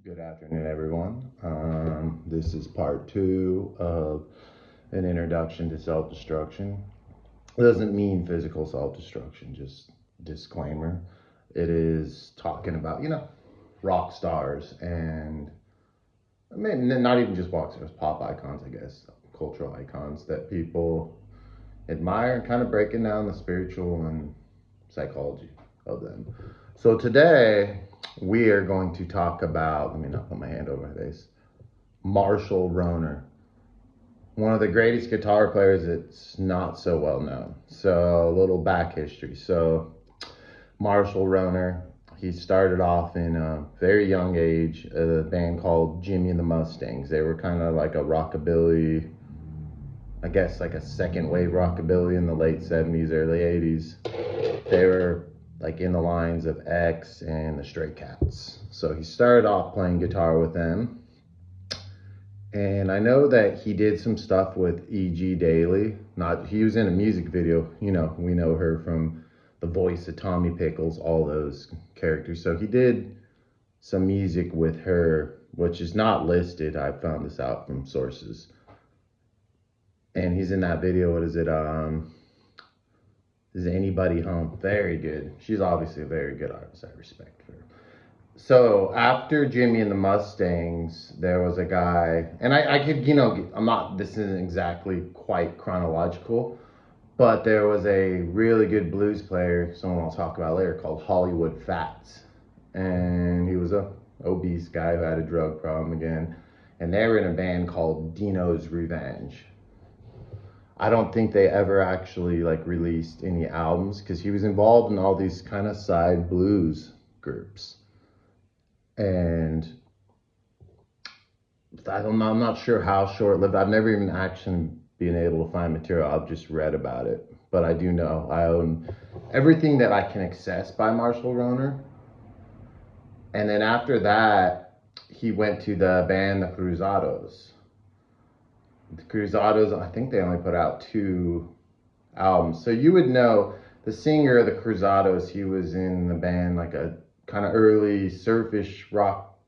Good afternoon, everyone. This is part two of an introduction to self-destruction. It doesn't mean physical self-destruction, just disclaimer. It is talking about, rock stars and maybe not even just rock stars, pop icons, I guess, cultural icons that people admire and kind of breaking down the spiritual and psychology of them. So today we are going to talk about, let me not put my hand over my face, Marshall Roner, one of the greatest guitar players that's not so well known. So a little back history. So Marshall Roner, he started off in a very young age, a band called Jimmy and the Mustangs. They were kind of like a rockabilly, I guess like a second wave rockabilly in the late 70s, early 80s. They were like in the lines of X and the Stray Cats. So he started off playing guitar with them. And I know that he did some stuff with E.G. Daily. He was in a music video. We know her from the voice of Tommy Pickles, all those characters. So he did some music with her, which is not listed. I found this out from sources. And he's in that video. What is it? Is Anybody Home? Very good. She's obviously a very good artist. I respect her. So after Jimmy and the Mustangs, there was a guy, and I could, this isn't exactly quite chronological, but there was a really good blues player, someone I'll talk about later, called Hollywood Fats. And he was a obese guy who had a drug problem again. And they were in a band called Dino's Revenge. I don't think they ever actually released any albums because he was involved in all these kind of side blues groups. And I'm not sure how short-lived. I've never even actually been able to find material. I've just read about it. But I do know I own everything that I can access by Marshall Roner. And then after that, he went to the band The Cruzados. The Cruzados, I think they only put out 2 albums. So you would know the singer of the Cruzados, he was in the band like a kind of early surfish rock,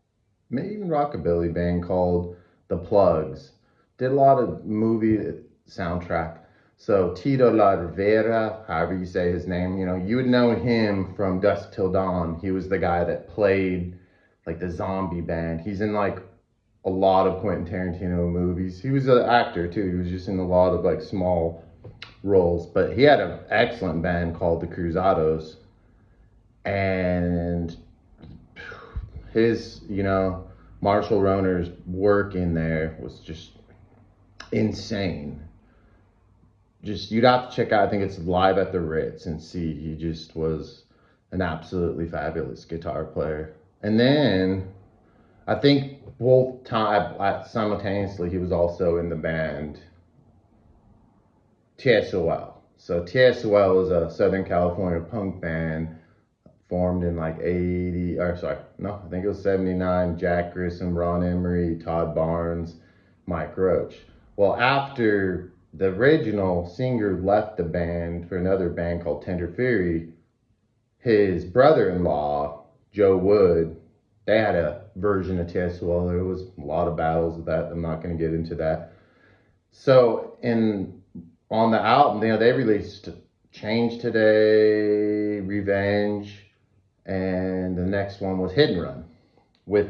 maybe even rockabilly band called The Plugs. Did a lot of movie soundtrack. So Tito La Rivera, however you say his name, you would know him from Dusk Till Dawn. He was the guy that played like the zombie band. He's in like a lot of Quentin Tarantino movies. He was an actor too. He was just in a lot of like small roles, but he had an excellent band called the Cruzados. And his, Marshall Roner's work in there was just insane. Just, you'd have to check out, I think it's Live at the Ritz, and see. He just was an absolutely fabulous guitar player. And then I think both time simultaneously he was also in the band TSOL. So TSOL is a Southern California punk band formed in like 80, or sorry, no, I think it was 79. Jack Grissom, Ron Emery, Todd Barnes, Mike Roach. Well, after the original singer left the band for another band called Tender Fury, his brother-in-law, Joe Wood, they had a version of TSOL. There was a lot of battles with that. I'm not going to get into that. So on the album, they released Change Today, Revenge, and the next one was Hit and Run with,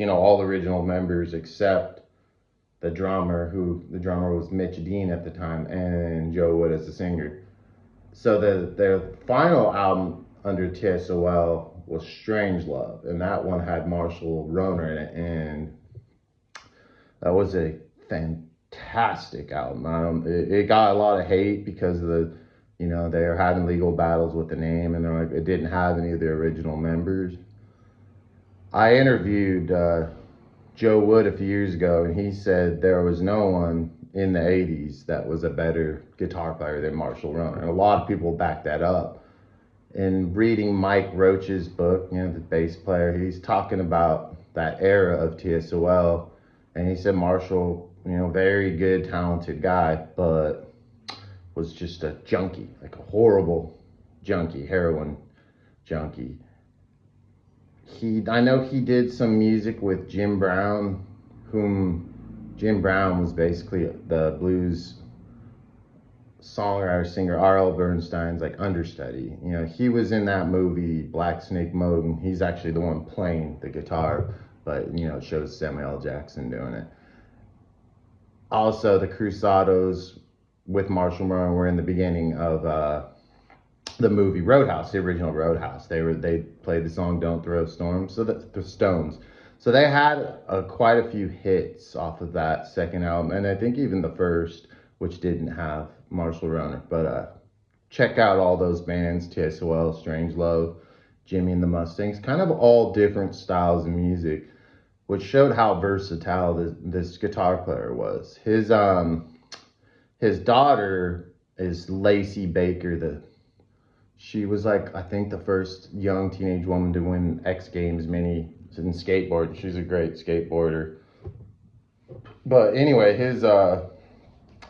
all original members except the drummer, the drummer was Mitch Dean at the time, and Joe Wood as the singer. So their final album under TSOL was Strange Love, and that one had Marshall Roner in it, and that was a fantastic album. It got a lot of hate because of they were having legal battles with the name, and they're like, it didn't have any of the original members. I interviewed Joe Wood a few years ago, and he said there was no one in the 80s that was a better guitar player than Marshall Roner. And a lot of people back that up. In reading Mike Roach's book, the bass player, he's talking about that era of TSOL, and he said Marshall, very good, talented guy, but was just a junkie, like a horrible junkie, heroin junkie. I know he did some music with Jim Brown, whom Jim Brown was basically the blues songwriter singer R.L. Bernstein's like understudy. You know, he was in that movie Black Snake Moan, and he's actually the one playing the guitar, but you know, it shows Samuel L. Jackson doing it. Also, the Cruzados with Marshall Moore were in the beginning of the movie Roadhouse, the original Roadhouse. They played the song "Don't Throw Storms," so the Stones. So they had quite a few hits off of that second album, and I think even the first, which didn't have Marshall Roner. But check out all those bands: TSOL, Strange Love, Jimmy and the Mustangs, kind of all different styles of music, which showed how versatile this guitar player was. His daughter is Lacey Baker. She was like, I think, the first young teenage woman to win X Games mini in skateboard. She's a great skateboarder. But anyway, his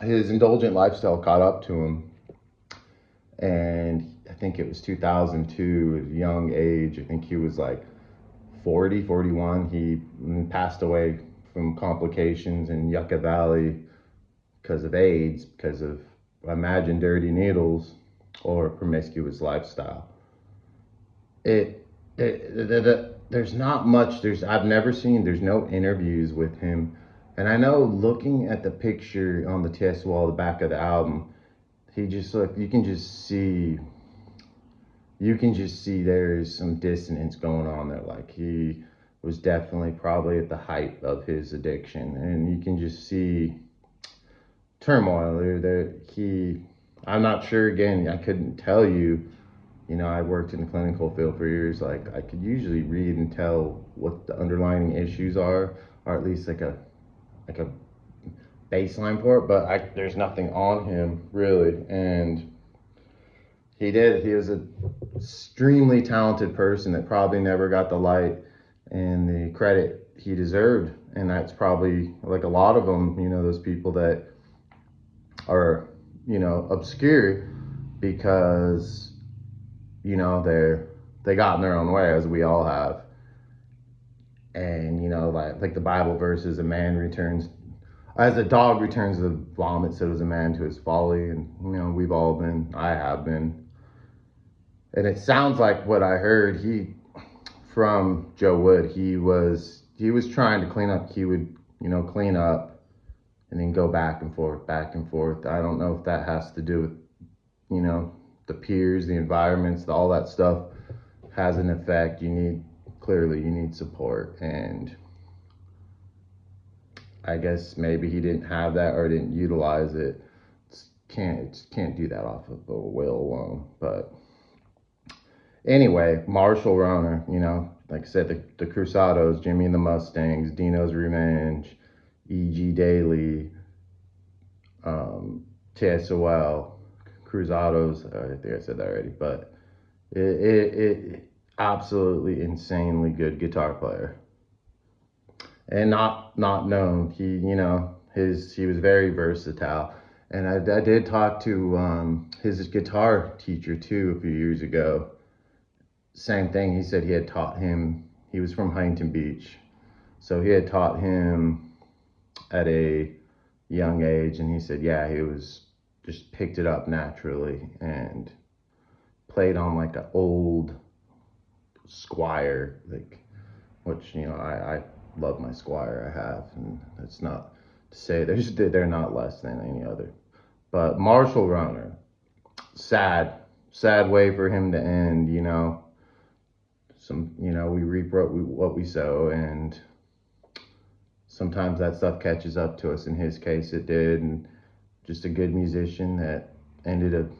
indulgent lifestyle caught up to him, and I think it was 2002, at a young age. I think he was like 40, 41. He passed away from complications in Yucca Valley because of AIDS, because of, I imagine, dirty needles or promiscuous lifestyle. There's not much. I've never seen. There's no interviews with him, and I know looking at the picture on the test wall, the back of the album, he just look. You can just see there's some dissonance going on there. Like, he was definitely probably at the height of his addiction, and you can just see turmoil there. I'm not sure. Again, I couldn't tell you. You know, I worked in the clinical field for years. Like, I could usually read and tell what the underlying issues are, or at least like a baseline for it. But there's nothing on him really, and he was an extremely talented person that probably never got the light and the credit he deserved. And that's probably, like a lot of them, you know, those people that are, you know, obscure because, you know, they got in their own way, as we all have. And, you know, like the Bible verses, as a dog returns to the vomit, so does a man to his folly. And, you know, I have been. And it sounds like what I heard from Joe Wood, he was trying to clean up. He would, you know, clean up and then go back and forth, back and forth. I don't know if that has to do with, you know, the peers, the environments, all that stuff has an effect. You need support. And I guess maybe he didn't have that or didn't utilize it. Can't do that off of a will alone. But anyway, Marshall Roner, you know, like I said, the Cruzados, Jimmy and the Mustangs, Dino's Revenge, E.G. Daily, TSOL, Cruzados, I think I said that already, but it absolutely insanely good guitar player. And not known. He was very versatile. And I did talk to his guitar teacher too a few years ago. Same thing. He said he had taught him. He was from Huntington Beach, so he had taught him at a young age. And he said, yeah, he was just picked it up naturally and played on like an old Squire, like, which, you know, I love my Squire. I have, and it's not to say they're not less than any other. But Marshall Roner, sad way for him to end. You know, we reap what we sow, and sometimes that stuff catches up to us. In his case, it did, and just a good musician that ended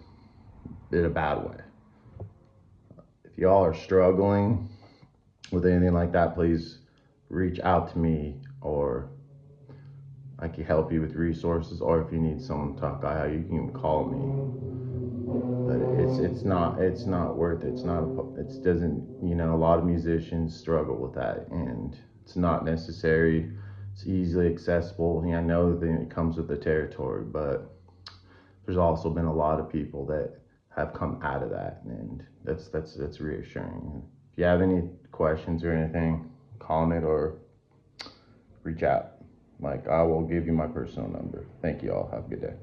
in a bad way. If y'all are struggling with anything like that, please reach out to me, or I can help you with resources, or if you need someone to talk about, you can call me. But it's not worth it. It doesn't, you know, a lot of musicians struggle with that, and it's not necessary. It's easily accessible. I know that it comes with the territory, but there's also been a lot of people that have come out of that, and that's reassuring. If you have any questions or anything, comment or reach out. Like, I will give you my personal number. Thank you all. Have a good day.